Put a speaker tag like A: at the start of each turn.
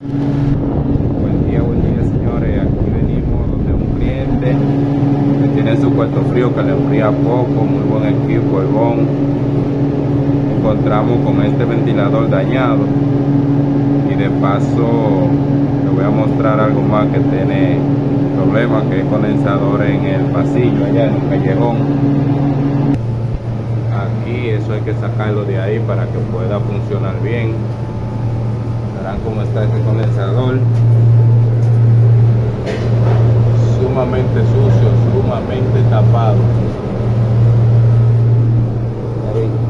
A: Buen día señores, aquí venimos donde un cliente que tiene su cuarto frío que le enfría poco, muy buen equipo, el BON. Encontramos con este ventilador dañado y de paso le voy a mostrar algo más que tiene problemas, que es condensador en el pasillo allá en el callejón. Aquí eso hay que sacarlo de ahí para que pueda funcionar bien. Verán cómo está este condensador, sumamente sucio, sumamente tapado. Ahí.